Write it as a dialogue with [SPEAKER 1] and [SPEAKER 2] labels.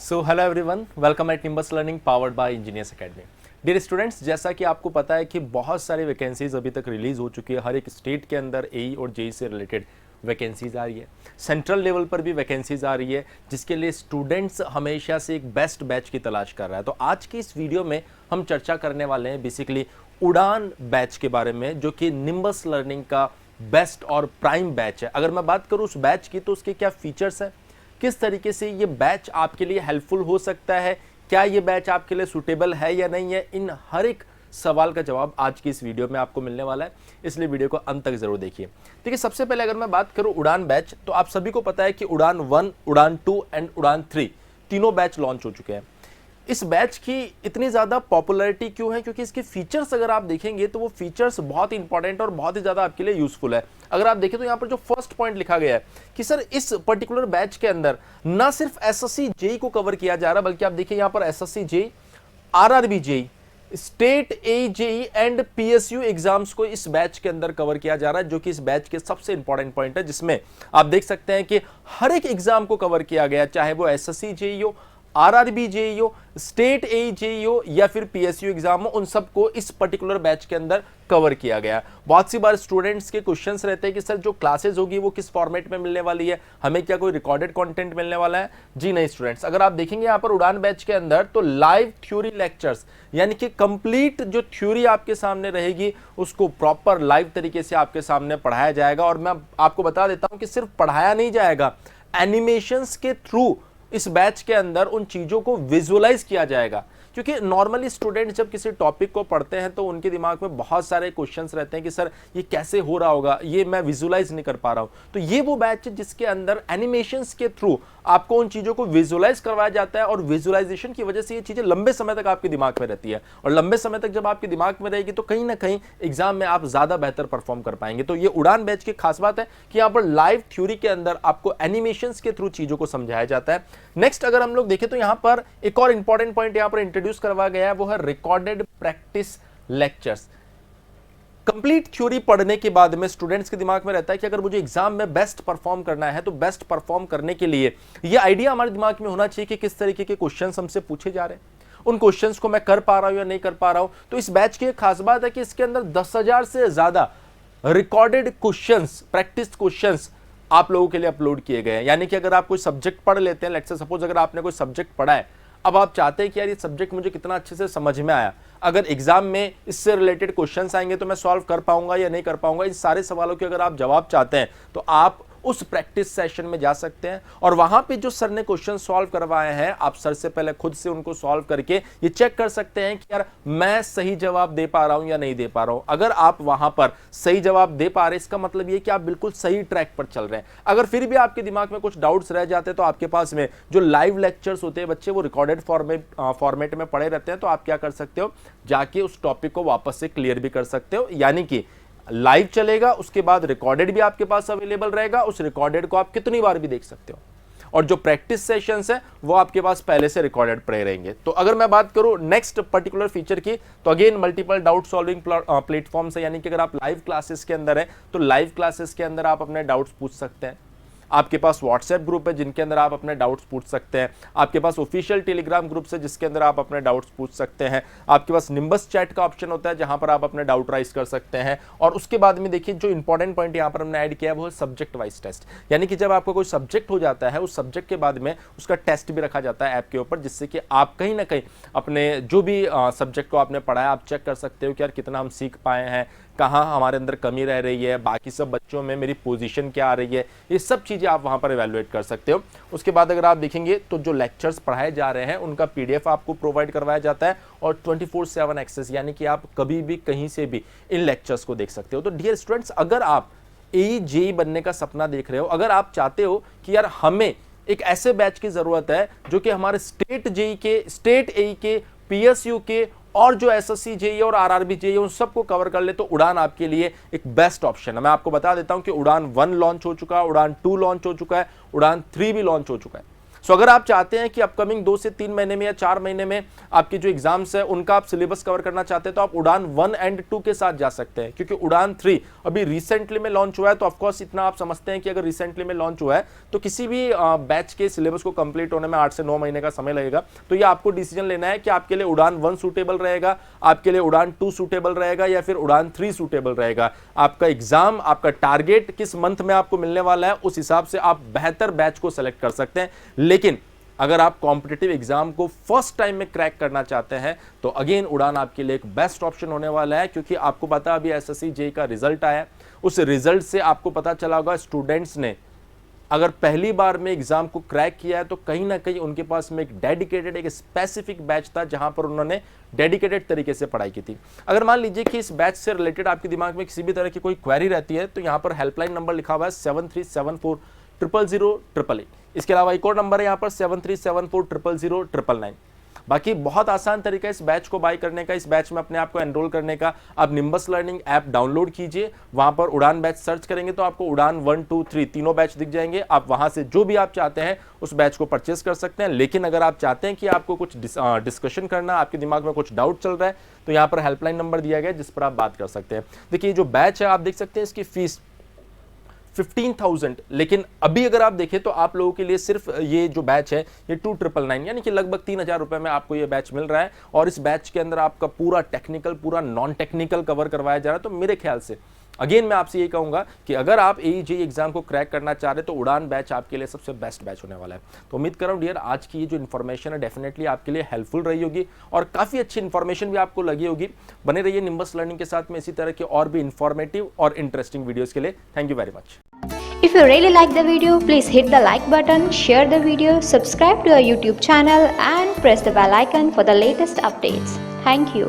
[SPEAKER 1] So hello everyone, welcome at Nimbus learning powered by engineers academy. Dear students, जैसा कि आपको पता है कि बहुत सारी वैकेंसीज अभी तक रिलीज हो चुकी है। हर एक स्टेट के अंदर एई और जेई से रिलेटेड वैकेंसीज आ रही है। सेंट्रल लेवल पर भी वैकेंसीज आ रही है, जिसके लिए स्टूडेंट्स हमेशा से एक बेस्ट बैच की तलाश कर रहा है। तो आज की इस वीडियो में हम चर्चा करने वाले हैं बेसिकली उड़ान बैच के बारे में, जो कि निम्बस लर्निंग का बेस्ट और प्राइम बैच है। अगर मैं बात करूं उस बैच की, तो उसके क्या फीचर्स हैं, किस तरीके से ये बैच आपके लिए हेल्पफुल हो सकता है, क्या ये बैच आपके लिए सूटेबल है या नहीं है, इन हर एक सवाल का जवाब आज की इस वीडियो में आपको मिलने वाला है। इसलिए वीडियो को अंत तक जरूर देखिए। देखिए, सबसे पहले अगर मैं बात करूं उड़ान बैच, तो आप सभी को पता है कि उड़ान 1, उड़ान 2 एंड उड़ान 3 तीनों बैच लॉन्च हो चुके हैं। इस बैच की इतनी ज़्यादा पॉपुलैरिटी क्यों है? क्योंकि इसके फीचर्स अगर आप देखेंगे तो वो फीचर्स बहुत इंपॉर्टेंट और बहुत ही ज़्यादा आपके लिए यूजफुल है। अगर आप देखें तो यहाँ पर जो फर्स्ट पॉइंट लिखा गया है कि सर इस पर्टिकुलर बैच के अंदर ना सिर्फ एसएससी जेई को कवर किया जा रहा, बल्कि आप देखिए यहाँ पर SSC JE, RRB JE, state A JE and PSU exams को इस बैच के अंदर कवर किया जा रहा है, जो कि इस बैच के सबसे इंपॉर्टेंट पॉइंट है, जिसमें आप देख सकते हैं कि हर एक एग्जाम को कवर किया गया, चाहे वो एसएससी जेई हो, आरआरबी जेई हो, स्टेट ए जेई हो या फिर पीएसयू एग्जाम हो, उन सबको इस पर्टिकुलर बैच के अंदर कवर किया गया। बहुत सी बार स्टूडेंट्स के क्वेश्चंस रहते हैं कि सर जो क्लासेस होगी वो किस फॉर्मेट में मिलने वाली है, हमें क्या कोई रिकॉर्डेड कंटेंट मिलने वाला है? जी नहीं स्टूडेंट्स, अगर आप देखेंगे यहाँ पर उड़ान बैच के अंदर तो लाइव थ्योरी लेक्चर्स, यानी कि कंप्लीट जो थ्योरी आपके सामने रहेगी उसको प्रॉपर लाइव तरीके से आपके सामने पढ़ाया जाएगा। और मैं आपको बता देता हूं कि सिर्फ पढ़ाया नहीं जाएगा, एनिमेशंस के थ्रू इस बैच के अंदर उन चीजों को विजुअलाइज किया जाएगा। क्योंकि नॉर्मली स्टूडेंट जब किसी टॉपिक को पढ़ते हैं तो उनके दिमाग में बहुत सारे क्वेश्चंस रहते हैं कि सर ये कैसे हो रहा होगा, ये मैं विजुअलाइज नहीं कर पा रहा हूं। तो ये वो बैच है जिसके अंदर एनिमेशंस के थ्रू आपको उन चीजों को विजुअलाइज करवाया जाता है, और विजुअलाइजेशन की वजह से ये चीजें लंबे समय तक आपके दिमाग में रहती है, और लंबे समय तक जब आपके दिमाग में रहेगी तो कहीं ना कहीं एग्जाम में आप ज्यादा बेहतर परफॉर्म कर पाएंगे। तो ये उड़ान बैच की खास बात है कि यहाँ पर लाइव थ्योरी के अंदर आपको एनिमेशंस के थ्रू चीजों को समझाया जाता है। नेक्स्ट अगर हम लोग देखें तो यहाँ पर एक और इंपॉर्टेंट पॉइंट यहाँ पर इंट्रोड्यूस करवाया गया है, वो है recorded practice lectures. Complete theory पढ़ने के बाद में स्टूडेंट्स के दिमाग में रहता है कि अगर मुझे एग्जाम में बेस्ट परफॉर्म करना है तो बेस्ट परफॉर्म करने के लिए ये आइडिया हमारे दिमाग में होना चाहिए कि किस तरीके के क्वेश्चंस हमसे पूछे जा रहे हैं, उन क्वेश्चंस को मैं कर पा रहा हूं या नहीं कर पा रहा हूं। तो इस बैच की एक खास बात है कि इसके अंदर 10,000 से ज्यादा रिकॉर्डेड क्वेश्चंस, प्रैक्टिस क्वेश्चंस आप लोगों के लिए अपलोड किए गए हैं। यानी कि अगर आप कोई सब्जेक्ट पढ़ लेते हैं, लेट्स से सपोज अगर आपने कोई सब्जेक्ट पढ़ा है, अब आप चाहते हैं कि यार ये सब्जेक्ट मुझे कितना अच्छे से समझ में आया, अगर एग्जाम में इससे रिलेटेड क्वेश्चंस आएंगे तो मैं सॉल्व कर पाऊंगा या नहीं कर पाऊंगा, इन सारे सवालों के अगर आप जवाब चाहते हैं तो आप उस प्रैक्टिस सेशन में जा सकते हैं, और वहां पे जो सर ने क्वेश्चन सॉल्व करवाए हैं आप सर से पहले खुद से उनको सॉल्व करके ये चेक कर सकते हैं कि यार मैं सही जवाब दे पा रहा हूं या नहीं दे पा रहा हूं। अगर आप वहां पर सही जवाब दे पा रहे हैं, इसका मतलब ये कि आप बिल्कुल सही ट्रैक पर चल रहे हैं। अगर फिर भी आपके दिमाग में कुछ डाउट्स रह जाते हैं तो आपके पास में जो लाइव लेक्चर्स होते हैं बच्चे, वो रिकॉर्डेड फॉर्मेट में पढ़े रहते हैं, तो आप क्या कर सकते हो, जाके उस टॉपिक को वापस से क्लियर भी कर सकते हो। यानी कि लाइव चलेगा, उसके बाद रिकॉर्डेड भी आपके पास अवेलेबल रहेगा, उस रिकॉर्डेड को आप कितनी बार भी देख सकते हो, और जो प्रैक्टिस सेशंस है वो आपके पास पहले से रिकॉर्डेड पड़े रहेंगे। तो अगर मैं बात करूं नेक्स्ट पर्टिकुलर फीचर की, तो again multiple doubt solving platform है। यानी कि अगर आप लाइव क्लासेस के अंदर है तो लाइव क्लासेस के अंदर आप अपने डाउट्स पूछ सकते हैं। आपके पास व्हाट्सएप ग्रुप है जिनके अंदर आप अपने डाउट्स पूछ सकते हैं। आपके पास ऑफिशियल टेलीग्राम ग्रुप है जिसके अंदर आप अपने डाउट्स पूछ सकते हैं। आपके पास निम्बस चैट का ऑप्शन होता है जहां पर आप अपने डाउट राइज कर सकते हैं। और उसके बाद में देखिए जो इंपॉर्टेंट पॉइंट यहां पर हमने ऐड किया है वो है सब्जेक्ट वाइज टेस्ट। यानी कि जब आपका कोई सब्जेक्ट हो जाता है, उस सब्जेक्ट के बाद में उसका टेस्ट भी रखा जाता है ऐप के ऊपर, जिससे कि आप कहीं ना कहीं अपने जो भी सब्जेक्ट को आपने पढ़ा है आप चेक कर सकते हो कि यार कितना हम सीख पाए हैं, कहाँ हमारे अंदर कमी रह रही है, बाकी सब बच्चों में मेरी पोजीशन क्या आ रही है, ये सब चीज़ें आप वहाँ पर इवैल्यूएट कर सकते हो। उसके बाद अगर आप देखेंगे तो जो लेक्चर्स पढ़ाए जा रहे हैं उनका पीडीएफ आपको प्रोवाइड करवाया जाता है, और 24/7 एक्सेस, यानी कि आप कभी भी कहीं से भी इन लेक्चर्स को देख सकते हो। तो डियर स्टूडेंट्स, अगर आप एई जेई बनने का सपना देख रहे हो, अगर आप चाहते हो कि यार हमें एक ऐसे बैच की जरूरत है जो कि हमारे स्टेट जेई के, स्टेट एई के, पीएसयू के और जो एसएससी जेई और आरआरबी जेई उन सबको कवर कर ले, तो उड़ान आपके लिए एक बेस्ट ऑप्शन है। मैं आपको बता देता हूं कि उड़ान 1 लॉन्च हो चुका है, उड़ान 2 लॉन्च हो चुका है, उड़ान 3 भी लॉन्च हो चुका है। सो अगर आप चाहते हैं कि अपकमिंग 2 से 3 महीने में या 4 महीने में आपके जो एग्जाम्स है उनका आप सिलेबस कवर करना चाहते हैं तो आप उड़ान 1 एंड 2 के साथ जा सकते हैं, क्योंकि उड़ान 3 अभी रिसेंटली में लॉन्च हुआ है। तो ऑफकोर्स इतना आप समझते हैं कि अगर रिसेंटली में लॉन्च हुआ है तो किसी भी बैच के सिलेबस को कंप्लीट होने में 8 से 9 महीने का समय लगेगा। तो ये आपको डिसीजन लेना है कि आपके लिए उड़ान 1 सूटेबल रहेगा, आपके लिए उड़ान 2 सूटेबल रहेगा या फिर उड़ान 3 सूटेबल रहेगा। आपका एग्जाम, आपका टारगेट किस मंथ में आपको मिलने वाला है, उस हिसाब से आप बेहतर बैच को सेलेक्ट कर सकते हैं। लेकिन अगर आप कॉम्पिटिटिव एग्जाम को फर्स्ट टाइम में क्रैक करना चाहते हैं तो अगेन उड़ान आपके लिए एक बेस्ट ऑप्शन होने वाला है, क्योंकि आपको पता अभी एसएससी जेईई का रिजल्ट आया, उस रिजल्ट से आपको पता चला होगा स्टूडेंट्स ने अगर पहली बार में एग्जाम को क्रैक किया है तो कहीं ना कहीं उनके पास में एक डेडिकेटेड, एक स्पेसिफिक बैच था जहां पर उन्होंने डेडिकेटेड तरीके से पढ़ाई की थी। अगर मान लीजिए कि इस बैच से रिलेटेड आपके दिमाग में किसी भी तरह की कोई क्वेरी रहती है तो यहां पर हेल्पलाइन नंबर लिखा हुआ है 7374000888। इसके अलावा एक और नंबर है यहाँ पर 7374000999। बाकी बहुत आसान तरीका है इस बैच को बाय करने का, इस बैच में अपने आप को एनरोल करने का। आप निम्बस लर्निंग ऐप डाउनलोड कीजिए, वहां पर उड़ान बैच सर्च करेंगे तो आपको उड़ान 1, 2, 3 तीनों बैच दिख जाएंगे। आप वहां से जो भी आप चाहते हैं उस बैच को परचेस कर सकते हैं। लेकिन अगर आप चाहते हैं कि आपको कुछ डिस्कशन करना, आपके दिमाग में कुछ डाउट चल रहा है, तो यहाँ पर हेल्पलाइन नंबर दिया गया है जिस पर आप बात कर सकते हैं। देखिए जो बैच है आप देख सकते हैं इसकी फीस 15,000, लेकिन अभी अगर आप देखें तो आप लोगों के लिए सिर्फ ये जो बैच है ये 2,999 यानी कि लगभग 3,000 रुपए में आपको ये बैच मिल रहा है। और इस बैच के अंदर आपका पूरा टेक्निकल, पूरा नॉन टेक्निकल कवर करवाया जा रहा है। तो मेरे ख्याल से अगेन मैं आपसे ये कहूंगा कि अगर आप जेईई एग्जाम को क्रैक करना चाह रहे हैं तो उड़ान बैच आपके लिए सबसे बेस्ट बैच होने वाला है। तो उम्मीद कर रहा हूं डियर आज की ये जो इन्फॉर्मेशन है डेफिनेटली आपके लिए हेल्पफुल रही होगी और काफी अच्छी इन्फॉर्मेशन भी आपको लगी होगी। बने रहिए निम्बस लर्निंग के साथ में इसी तरह के और भी इंफॉर्मेटिव और इंटरेस्टिंग वीडियोस के लिए। Thank you very much.
[SPEAKER 2] If you really like the video, please hit the like button, share the video, subscribe to our YouTube channel and press the bell icon for the latest updates. Thank you.